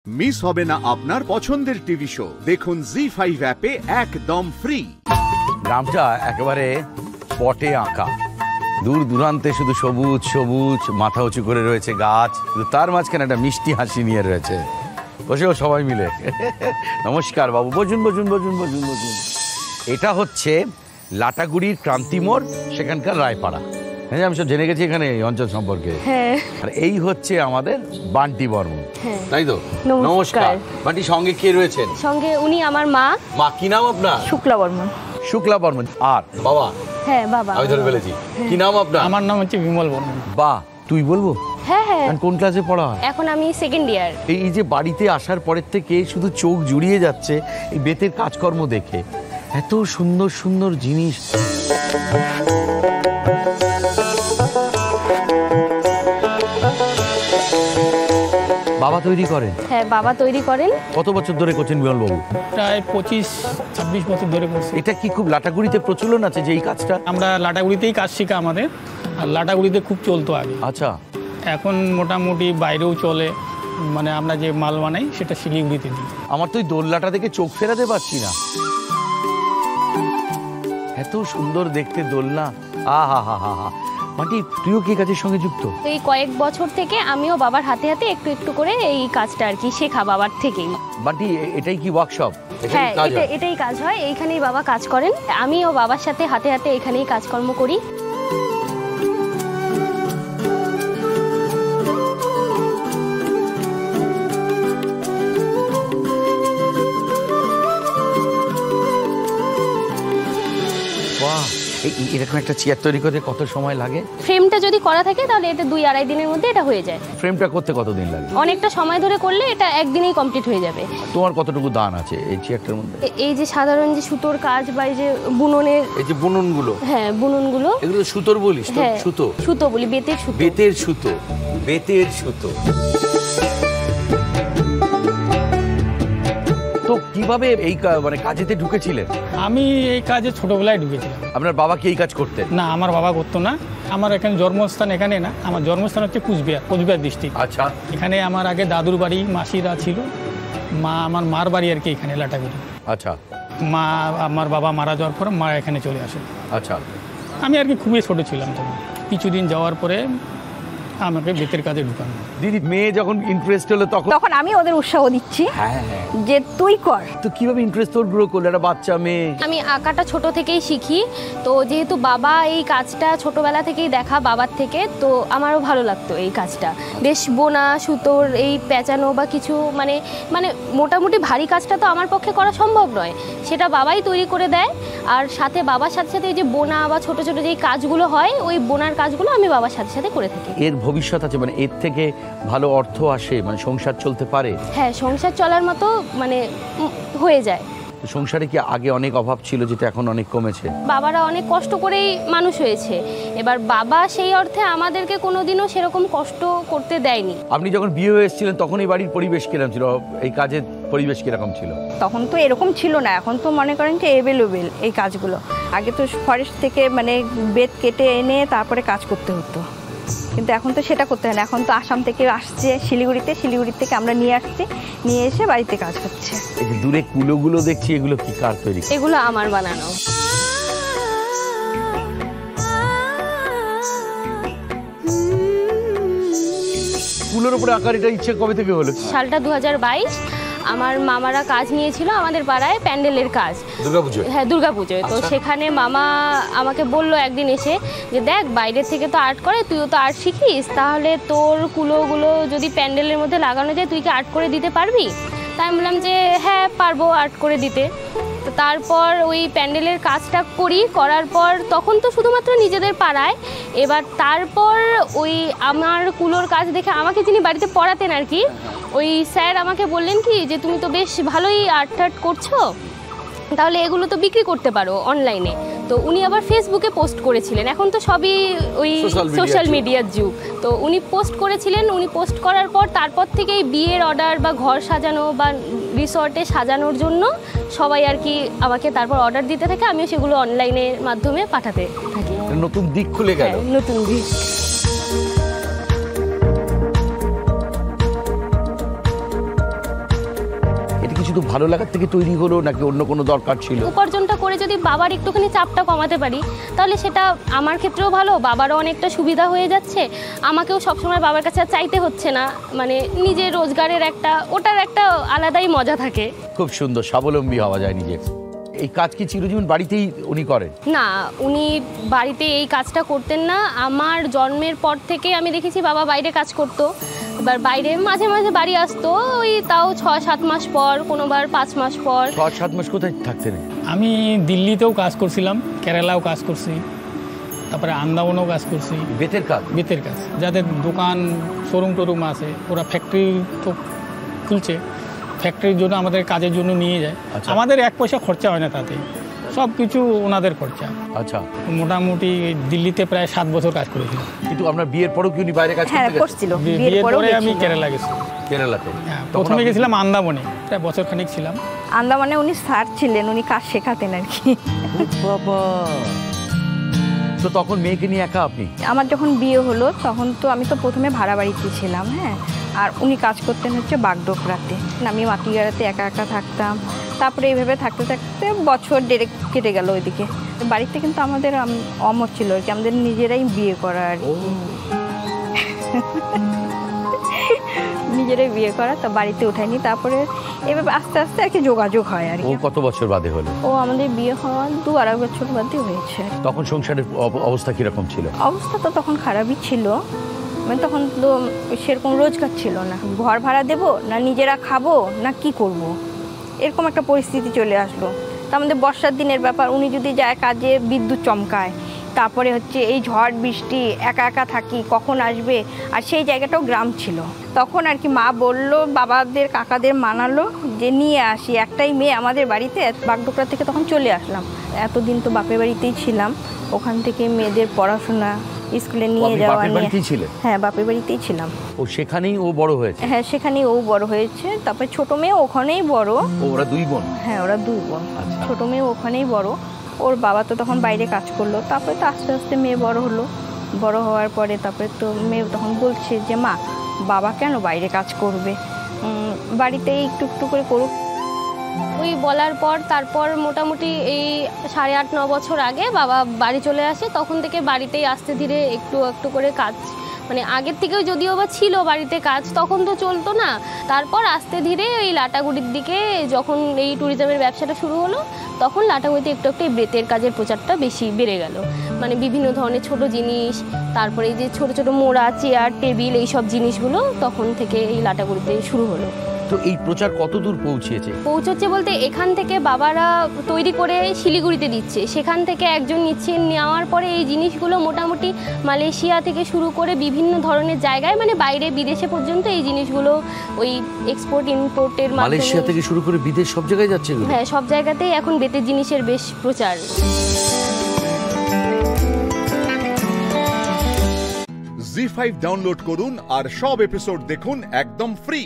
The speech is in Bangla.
মিস হবে না আপনার পছন্দের টিভি শো, দেখুন জি5 অ্যাপে একদম ফ্রি। গ্রামটা একেবারে পটে আঁকা, দূর দূরান্তে শুধু সবুজ সবুজ, মাথা উঁচু করে রয়েছে গাছ, তার মাঝখানে একটা মিষ্টি হাসি নিয়ে রয়েছে। বসেও সবাই মিলে নমস্কার বাবু, বসুন বসুন বসুন বসুন বসুন। এটা হচ্ছে লাটাগুড়ির ক্রান্তি মোড়, সেখানকার রায়পাড়া। হ্যাঁ, আমি সব জেনে গেছি এখানে এই অঞ্চল সম্পর্কে। আর এই হচ্ছে আমাদের বান্টি বর্মন, তাই তো? নমস্কার বান্টি। সঙ্গে কে রয়েছেন? সঙ্গে উনি আমার মা। মা কি নাম আপনার? শুক্লা বর্মন। শুক্লা বর্মন। আর বাবা? হ্যাঁ বাবা। আমি ধরে ফেলেছি। কি নাম আপনার? আমার নাম হচ্ছে বিমল বর্মন। বাহ, তুই বলবো? হ্যাঁ হ্যাঁ। কোন ক্লাসে পড়া? এখন আমি সেকেন্ড ইয়ার। এই যে বাড়িতে আসার পরের থেকে শুধু চোখ জুড়িয়ে যাচ্ছে এই বেতের কাজকর্ম দেখে, এত সুন্দর সুন্দর জিনিস। বাবা তৈরি করেন? হ্যাঁ বাবা তৈরি করেন। কত বছর ধরে করছেন বিমল বাবু? প্রায় 25-26 বছর ধরে করছি। এটা কি খুব লাটাগুড়িতে প্রচলন আছে যে এই কাজটা? আমরা লাটাগুড়িতেই কাজ শেখা আমাদের, আর লাটাগুড়িতে খুব চলতো আগে। আচ্ছা। এখন মোটামুটি বাইরেও চলে, মানে আমরা যে মাল বানাই সেটা শিলিগুড়িতে দিই। আমার তো ওই দোলনাটা দেখে চোখ ফেরাতে পারছি না, এত সুন্দর দেখতে দোলনা। আহা হা হা হা। মাটি, তুইও কি কাজের সঙ্গে যুক্ত? এই কয়েক বছর থেকে আমিও বাবার হাতে হাতে একটু একটু করে এই কাজটা আর কি শেখা বাবার থেকেই। বাটি, এটাই কি ওয়ার্কশপ? হ্যাঁ, এটাই কাজ হয়, এইখানেই বাবা কাজ করেন। আমিও বাবার সাথে হাতে হাতে এখানেই কাজকর্ম করি। বাহ, এরকম একটা চেয়ার তৈরি করতে কত সময় লাগে? ফ্রেমটা যদি করা থাকে তাহলে এটা 2-2.5 দিনের মধ্যে এটা হয়ে যায়। ফ্রেমটা করতে কতদিন লাগে? অনেকটা সময় ধরে করলে এটা একদিনেই কমপ্লিট হয়ে যাবে। তোমার কতটুকু দান আছে এই চেয়ারটার মধ্যে? এই যে সাধারণ যে সুতোর কাজ বা এই যে বুননের, এই যে বুননগুলো, হ্যাঁ বুননগুলো, এগুলো সুতোর বলিস তো? হ্যাঁ, সুতো, সুতো বলি, বেতের সুতো। বেতের সুতো, বেতের সুতো। তো কিভাবে এই মানে কাজেতে ঢুকেছিলেন? আমি এই কাজে ছোটবেলায় ঢুকেছিলাম। আপনার বাবা কি এই কাজ করতেন? না, আমার বাবা করতো না। আমার এখানে জন্মস্থান এখানে না, আমার জন্মস্থান হচ্ছে কুচবিহার ডিস্ট্রিক্ট। আচ্ছা। এখানে আমার আগে দাদুর বাড়ি, মাসিরা ছিল, আমার মার বাড়ি আর কি এখানে লাটাগুড়ি। আচ্ছা। মা, আমার বাবা মারা যাওয়ার পরে মা এখানে চলে আসে। আচ্ছা। আমি আর কি খুবই ছোট ছিলাম তখন। কিছুদিন যাওয়ার পরে আমাকে বেতের কাজে ঢুকানো। দিদি, মেয়ে যখন ইন্টারেস্ট হলো তখন আমি ওদের উৎসাহ দিচ্ছি হ্যাঁ যে তুই কর। তো কিভাবে ইন্টারেস্ট তোর গ্রো করলো? একটা বাচ্চা মেয়ে। আমি আঁকাটা ছোট থেকেই শিখি, তো যেহেতু বাবা এই কাজটা ছোটবেলা থেকেই দেখা বাবার থেকে, তো আমারও ভালো লাগতো এই কাজটা। বেশ বোনা, সুতোর এই পেঁচানো বা কিছু মানে মানে মোটামুটি ভারী কাজটা তো আমার পক্ষে করা সম্ভব নয়, সেটা বাবাই তৈরি করে দেয়। আর সাথে বাবার সাথে সাথে এই যে বোনা বা ছোট ছোট যেই কাজগুলো হয়, ওই বোনার কাজগুলো আমি বাবার সাথে সাথে করে থাকি। এর ভবিষ্যৎ আছে, মানে এর থেকে ভালো অর্থ আসে, মানে সংসার চলতে পারে? হ্যাঁ, সংসার চলার মতো মানে হয়ে যায়। সংসারে কি আগে অনেক অভাব ছিল যেটা এখন অনেক কমেছে? বাবারা অনেক কষ্ট করেই মানুষ হয়েছে, এবার বাবা সেই অর্থে আমাদেরকে কোনোদিনও সেরকম কষ্ট করতে দেয়নি। আপনি যখন বিয়ে হয়ে এসেছিলেন তখন এই বাড়ির পরিবেশ কিরকম ছিল? এই কাজের পরিবেশ কিরকম ছিল? তখন তো এরকম ছিল না, এখন তো মনে করেন যে এভেলেবেল এই কাজগুলো। আগে তো ফরেস্ট থেকে মানে বেত কেটে এনে তারপরে কাজ করতে হতো, কিন্তু এখন তো সেটা করতে হয় না। এখন তো আসাম থেকে আসছে শিলিগুড়ি থেকে আমরা নিয়ে আসছি, নিয়ে এসে বাড়িতে কাজ হচ্ছে। এই যে দূরে কুলোগুলো দেখছি, এগুলো কি কার তৈরি? এগুলো আমার বানানো। কুলোর উপরে আঁকার এটা ইচ্ছে কবে থেকে হলো? সালটা 2022। আমার মামারা কাজ নিয়েছিল আমাদের পাড়ায় প্যান্ডেলের কাজ, দুর্গাপুজো। হ্যাঁ দুর্গাপুজোয়। তো সেখানে মামা আমাকে বললো একদিন এসে যে দেখ, বাইরের থেকে তো আর্ট করে, তুইও তো আর্ট শিখিস, তাহলে তোর কুলোগুলো যদি প্যান্ডেলের মধ্যে লাগানো যায় তুই কি আর্ট করে দিতে পারবি? তাই আমি বললাম যে হ্যাঁ পারবো আর্ট করে দিতে। তো তারপর ওই প্যান্ডেলের কাজটা করার পর তখন তো শুধুমাত্র নিজেদের পাড়ায়, এবার তারপর ওই আমার কুলোর কাজ দেখে আমাকে যিনি বাড়িতে পড়াতেন আর কি, ওই স্যার আমাকে বললেন কি যে তুমি তো বেশ ভালোই আর্ট টার্ট করছো, তাহলে এগুলো তো বিক্রি করতে পারো অনলাইনে। তো উনি আবার ফেসবুকে পোস্ট করেছিলেন, এখন তো সবই ওই সোশ্যাল মিডিয়ার যুগ। তো উনি পোস্ট করেছিলেন, উনি পোস্ট করার পর তারপর থেকেই বিয়ের অর্ডার বা ঘর সাজানো বা রিসর্টে সাজানোর জন্য সবাই আর কি আমাকে তারপর অর্ডার দিতে থাকে, আমিও সেগুলো অনলাইনের মাধ্যমে পাঠাতে থাকি। নতুন দিক খুলে গেল। নতুন দিক। কি শুধু ভালো লাগার থেকে তৈরি হলো নাকি অন্য কোনো দরকার ছিল? উপার্জনটা করে যদি বাবার একটুখানি চাপটা কমাতে পারি তাহলে সেটা আমার ক্ষেত্রেও ভালো, বাবারও অনেকটা সুবিধা হয়ে যাচ্ছে, আমাকেও সবসময় বাবার কাছে আর চাইতে হচ্ছে না, মানে নিজের রোজগারের ওটার একটা আলাদাই মজা থাকে। খুব সুন্দর, স্বাবলম্বী হওয়া যায় নিজে। এই কাজ কি চিরজীবন বাড়িতেই উনি করেন? না, উনি বাড়িতে এই কাজটা করতেন না। আমার জন্মের পর থেকে আমি দেখেছি বাবা বাইরে কাজ করতো। এবার বাইরে মাঝে মাঝে বাড়ি আসতো, ওই তাও 6-7 মাস পর, কোনোবার 5 মাস পর। 6-7 মাস কোথায় থাকতেন? আমি দিল্লিতেও কাজ করছিলাম, কেরালাও কাজ করছি, তারপরে আন্দামানেও কাজ করছি। বেতের কাজ? বেতের কাজ। যাদের দোকান শোরুম টোরুম আছে ওরা ফ্যাক্টরি তো খুলছে, ফ্যাক্টরির জন্য আমাদের কাজের জন্য নিয়ে যায়। আমাদের 1 পয়সা খরচা হয় না, তাতে সব কিছু ওনাদের খরচা। আচ্ছা, মোটামুটি দিল্লিতে প্রায় 7 বছর কাজ করেছিলাম। কিন্তু আপনার বিয়ের পরেও কি উনি বাইরে কাজ করছিল? বিয়ের পরে আমি কেরালা গেছি। কেরালাতে? হ্যাঁ, প্রথমে গেছিলাম আন্দামানে, প্রায় বছর খানিক ছিলাম। আন্দামানে উনি স্যার ছিলেন, উনি কাজ শেখাতেন আর কি। বাবা, তো তখন মেয়েকে নিয়ে একা আপনি? আমার যখন বিয়ে হলো তখন তো আমি তো প্রথমে ভাড়া বাড়িতে ছিলাম, হ্যাঁ, আর উনি কাজ করতেন হচ্ছে বাগডোগরাতে। আমি মাটিগাড়াতে একা একা থাকতাম। তারপরে এইভাবে থাকতে থাকতে বছর 1.5 কেটে গেল ওইদিকে। বাড়িতে কিন্তু আমাদের অমর ছিল আর কি, আমাদের নিজেরাই বিয়ে করা আর কি। নিজেরাই বিয়ে করা, তা বাড়িতে উঠায়নি। তারপরে এভাবে আস্তে আস্তে আর কি যোগাযোগ হয় আর কি। ও কত বছর বাদে হলো? ও আমাদের বিয়ে হওয়া 2-2.5 বছর বাদে হয়েছে। তখন সংসারের অবস্থা কিরকম ছিল? অবস্থা তো তখন খারাপই ছিল, মানে তখন তো সেরকম রোজগার ছিল না। ঘর ভাড়া দেবো না নিজেরা খাবো না কি করব, এরকম একটা পরিস্থিতি চলে আসলো। তা আমাদের বর্ষার দিনের ব্যাপার, উনি যদি যায় কাজে বিদ্যুৎ চমকায়, তারপরে হচ্ছে এই ঝড় বৃষ্টি, একা একা থাকি, কখন আসবে। আর সেই জায়গাটাও গ্রাম ছিল তখন আর কি। মা বলল, বাবাদের কাকাদের মানালো যে নিয়ে আসি, একটাই মেয়ে আমাদের বাড়িতে। বাগডোগরা থেকে তখন চলে আসলাম। এতদিন তো বাপের বাড়িতেই ছিলাম, ওখান থেকে মেয়েদের পড়াশোনা, স্কুলে নিয়ে যাওয়া নিয়ে। হ্যাঁ, বাপের বাড়িতেই ছিলাম। ও সেখানেই ও বড় হয়েছে? হ্যাঁ, সেখানেই ও বড় হয়েছে। তারপরে ছোট মেয়ে ওখানেই বড়। ওরা 2 বোন? হ্যাঁ, ওরা 2 বোন। ছোট মেয়ে ওখানেই বড়। ওর বাবা তো তখন বাইরে কাজ করলো। তারপরে তো আস্তে আস্তে মেয়ে বড় হলো। বড় হওয়ার পরে তারপরে তো মেয়ে তখন বলছে যে মা, বাবা কেন বাইরে কাজ করবে, বাড়িতেই একটু একটু করে করুক। ওই বলার পর তারপর মোটামুটি এই 8.5-9 বছর আগে বাবা বাড়ি চলে আসে। তখন থেকে বাড়িতেই আস্তে ধীরে একটু একটু করে কাজ, মানে আগের থেকেও যদিও বা ছিল বাড়িতে কাজ, তখন তো চলতো না। তারপর আস্তে ধীরে এই লাটাগুড়ির দিকে যখন এই ট্যুরিজমের ব্যবসাটা শুরু হলো, তখন লাটাগুড়িতে একটু একটু এই বেতের কাজের প্রচারটা বেশি বেড়ে গেল। মানে বিভিন্ন ধরনের ছোট জিনিস, তারপরে এই যে ছোট ছোট মোড়া, চেয়ার, টেবিল, এইসব জিনিসগুলো তখন থেকে এই লাটাগুড়িতে শুরু হলো। তো এই প্রচার কত দূর পৌঁছেছে বলতে এখান থেকে বাবারা তৈরি করে শিলিগুড়িতে দিচ্ছে, সেখান থেকে একজন নিচ্ছে, নেওয়ার পরে এই জিনিসগুলো মোটামুটি মালয়েশিয়া থেকে শুরু করে বিভিন্ন ধরনের জায়গায়, মানে বাইরে বিদেশে পর্যন্ত এই জিনিসগুলো ওই এক্সপোর্ট ইম্পোর্টের মাধ্যমে। মালয়েশিয়া থেকে শুরু করে বিদেশ সব জায়গায় যাচ্ছে? হ্যাঁ, সব জায়গাতেই এখন বেতের জিনিসের বেশ প্রচার। জি5 ডাউনলোড করুন আর সব এপিসোড দেখুন একদম ফ্রি।